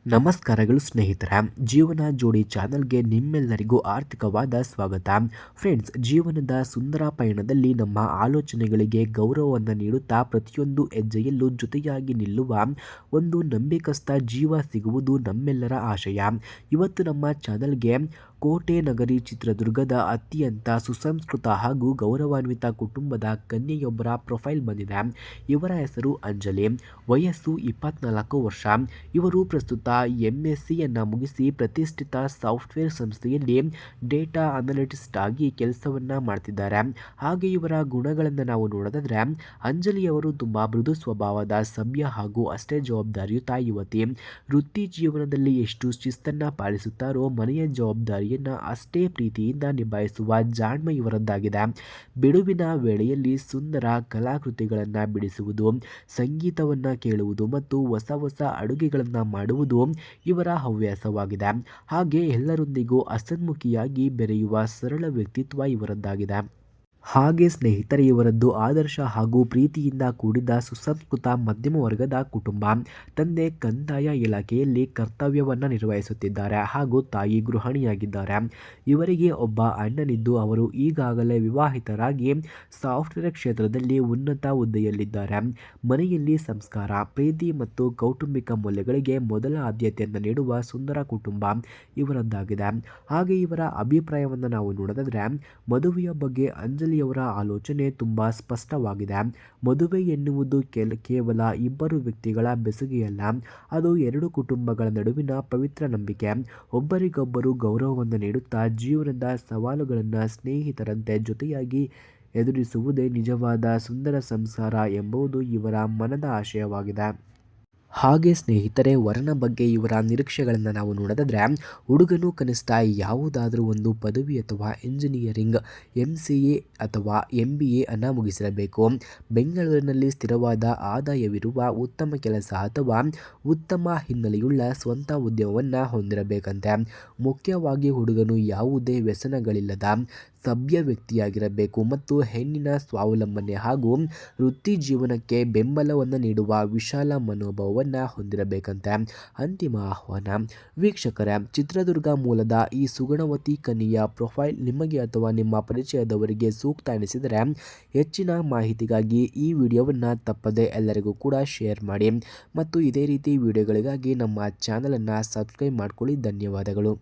ನಮಸ್ಕಾರಗಳು ಸ್ನೇಹಿತರೆ, ಜೀವನ ಜೋಡಿ ಚಾನಲ್ಗೆ ನಿಮ್ಮೆಲ್ಲರಿಗೂ ಆರ್ಥಿಕವಾದ ಸ್ವಾಗತ. ಫ್ರೆಂಡ್ಸ್, ಜೀವನದ ಸುಂದರ ಪಯಣದಲ್ಲಿ ನಮ್ಮ ಆಲೋಚನೆಗಳಿಗೆ ಗೌರವವನ್ನು ನೀಡುತ್ತಾ ಪ್ರತಿಯೊಂದು ಹೆಜ್ಜೆಯಲ್ಲೂ ಜೊತೆಯಾಗಿ ನಿಲ್ಲುವ ಒಂದು ನಂಬಿಕಸ್ಥ ಜೀವ ಸಿಗುವುದು ನಮ್ಮೆಲ್ಲರ ಆಶಯ. ಇವತ್ತು ನಮ್ಮ ಚಾನಲ್ಗೆ ಕೋಟೆ ನಗರಿ ಚಿತ್ರದುರ್ಗದ ಅತ್ಯಂತ ಸುಸಂಸ್ಕೃತ ಹಾಗೂ ಗೌರವಾನ್ವಿತ ಕುಟುಂಬದ ಕನ್ಯೆಯೊಬ್ಬರ ಪ್ರೊಫೈಲ್ ಬಂದಿದೆ. ಇವರ ಹೆಸರು ಅಂಜಲಿ, ವಯಸ್ಸು 24 ವರ್ಷ. ಇವರು ಪ್ರಸ್ತುತ MSc ಮುಗಿಸಿ ಪ್ರತಿಷ್ಠಿತ ಸಾಫ್ಟ್ವೇರ್ ಸಂಸ್ಥೆಯಲ್ಲಿ ಡೇಟಾ ಅನಲಿಟಿಸ್ಟ್ ಆಗಿ ಕೆಲಸವನ್ನ ಮಾಡ್ತಿದ್ದಾರೆ. ಹಾಗೆ ಇವರ ಗುಣಗಳನ್ನು ನಾವು ನೋಡೋದಾದ್ರೆ, ಅಂಜಲಿಯವರು ತುಂಬಾ ಮೃದು ಸ್ವಭಾವದ, ಸಭ್ಯ ಹಾಗೂ ಅಷ್ಟೇ ಜವಾಬ್ದಾರಿಯುತ ಯುವತಿ. ವೃತ್ತಿ ಜೀವನದಲ್ಲಿ ಎಷ್ಟು ಶಿಸ್ತನ್ನ ಪಾಲಿಸುತ್ತಾರೋ ಮನೆಯ ಜವಾಬ್ದಾರಿಯನ್ನ ಅಷ್ಟೇ ಪ್ರೀತಿಯಿಂದ ನಿಭಾಯಿಸುವ ಜಾಣ್ಮೆ ಇವರದ್ದಾಗಿದೆ. ಬಿಡುವಿನ ವೇಳೆಯಲ್ಲಿ ಸುಂದರ ಕಲಾಕೃತಿಗಳನ್ನು ಬಿಡಿಸುವುದು, ಸಂಗೀತವನ್ನ ಕೇಳುವುದು ಮತ್ತು ಹೊಸ ಹೊಸ ಅಡುಗೆಗಳನ್ನು ಮಾಡುವುದು ಇವರ ಹವ್ಯಾಸವಾಗಿದೆ. ಹಾಗೆ ಎಲ್ಲರೊಂದಿಗೂ ಹಸನ್ಮುಖಿಯಾಗಿ ಬೆರೆಯುವ ಸರಳ ವ್ಯಕ್ತಿತ್ವ ಇವರದ್ದಾಗಿದೆ. ಹಾಗೆ ಸ್ನೇಹಿತರೆ, ಇವರದ್ದು ಆದರ್ಶ ಹಾಗೂ ಪ್ರೀತಿಯಿಂದ ಕೂಡಿದ ಸುಸಂಸ್ಕೃತ ಮಧ್ಯಮ ವರ್ಗದ ಕುಟುಂಬ. ತಂದೆ ಕಂದಾಯ ಇಲಾಖೆಯಲ್ಲಿ ಕರ್ತವ್ಯವನ್ನು ನಿರ್ವಹಿಸುತ್ತಿದ್ದಾರೆ ಹಾಗೂ ತಾಯಿ ಗೃಹಿಣಿಯಾಗಿದ್ದಾರೆ. ಇವರಿಗೆ ಒಬ್ಬ ಅಣ್ಣನಿದ್ದು ಅವರು ಈಗಾಗಲೇ ವಿವಾಹಿತರಾಗಿ ಸಾಫ್ಟ್ವೇರ್ ಕ್ಷೇತ್ರದಲ್ಲಿ ಉನ್ನತ ಹುದ್ದೆಯಲ್ಲಿದ್ದಾರೆ. ಮನೆಯಲ್ಲಿ ಸಂಸ್ಕಾರ, ಪ್ರೀತಿ ಮತ್ತು ಕೌಟುಂಬಿಕ ಮೌಲ್ಯಗಳಿಗೆ ಮೊದಲ ಆದ್ಯತೆಯನ್ನು ನೀಡುವ ಸುಂದರ ಕುಟುಂಬ ಇವರದ್ದಾಗಿದೆ. ಹಾಗೆ ಇವರ ಅಭಿಪ್ರಾಯವನ್ನು ನಾವು ನೋಡೋದಾದ್ರೆ, ಮದುವೆಯ ಬಗ್ಗೆ ಅಂಜಲಿಯವರ ಆಲೋಚನೆ ತುಂಬಾ ಸ್ಪಷ್ಟವಾಗಿದೆ. ಮದುವೆ ಎನ್ನುವುದು ಕೇವಲ ಇಬ್ಬರು ವ್ಯಕ್ತಿಗಳ ಬೆಸುಗೆಯಲ್ಲ, ಅದು ಎರಡು ಕುಟುಂಬಗಳ ನಡುವಿನ ಪವಿತ್ರ ನಂಬಿಕೆ. ಒಬ್ಬರಿಗೊಬ್ಬರು ಗೌರವವನ್ನು ನೀಡುತ್ತಾ ಜೀವನದ ಸವಾಲುಗಳನ್ನು ಸ್ನೇಹಿತರಂತೆ ಜೊತೆಯಾಗಿ ಎದುರಿಸುವುದೇ ನಿಜವಾದ ಸುಂದರ ಸಂಸಾರ ಎಂಬುದು ಇವರ ಮನದ ಆಶಯವಾಗಿದೆ. ಹಾಗೆ ಸ್ನೇಹಿತರೆ, ವರನ ಬಗ್ಗೆ ಇವರ ನಿರೀಕ್ಷೆಗಳನ್ನು ನಾವು ನೋಡೋದಾದ್ರೆ, ಹುಡುಗನು ಕನಿಷ್ಠ ಯಾವುದಾದ್ರೂ ಒಂದು ಪದವಿ ಅಥವಾ ಇಂಜಿನಿಯರಿಂಗ್, MCA ಅಥವಾ MBA ಅನ್ನು ಮುಗಿಸಿರಬೇಕು. ಬೆಂಗಳೂರಿನಲ್ಲಿ ಸ್ಥಿರವಾದ ಆದಾಯವಿರುವ ಉತ್ತಮ ಕೆಲಸ ಅಥವಾ ಉತ್ತಮ ಹಿನ್ನೆಲೆಯುಳ್ಳ ಸ್ವಂತ ಉದ್ಯಮವನ್ನು ಹೊಂದಿರಬೇಕಂತೆ. ಮುಖ್ಯವಾಗಿ ಹುಡುಗನು ಯಾವುದೇ ವ್ಯಸನಗಳಿಲ್ಲದ ಸಭ್ಯ ವ್ಯಕ್ತಿಯಾಗಿರಬೇಕು ಮತ್ತು ಹೆಣ್ಣಿನ ಸ್ವಾವಲಂಬನೆ ಹಾಗೂ ವೃತ್ತಿ ಜೀವನಕ್ಕೆ ಬೆಂಬಲವನ್ನು ನೀಡುವ ವಿಶಾಲ ಮನೋಭಾವವನ್ನು ಹೊಂದಿರಬೇಕಂತೆ. ಅಂತಿಮ ಆಹ್ವಾನ. ವೀಕ್ಷಕರೇ, ಚಿತ್ರದುರ್ಗ ಮೂಲದ ಈ ಸುಗುಣವತಿ ಕನ್ಯೆಯ ಪ್ರೊಫೈಲ್ ನಿಮಗೆ ಅಥವಾ ನಿಮ್ಮ ಪರಿಚಯದವರಿಗೆ ಸೂಕ್ತ ಎನಿಸಿದರೆ ಹೆಚ್ಚಿನ ಮಾಹಿತಿಗಾಗಿ ಈ ವಿಡಿಯೋವನ್ನು ತಪ್ಪದೆ ಎಲ್ಲರಿಗೂ ಕೂಡ ಶೇರ್ ಮಾಡಿ ಮತ್ತು ಇದೇ ರೀತಿ ವಿಡಿಯೋಗಳಿಗಾಗಿ ನಮ್ಮ ಚಾನಲನ್ನು ಸಬ್ಸ್ಕ್ರೈಬ್ ಮಾಡಿಕೊಳ್ಳಿ. ಧನ್ಯವಾದಗಳು.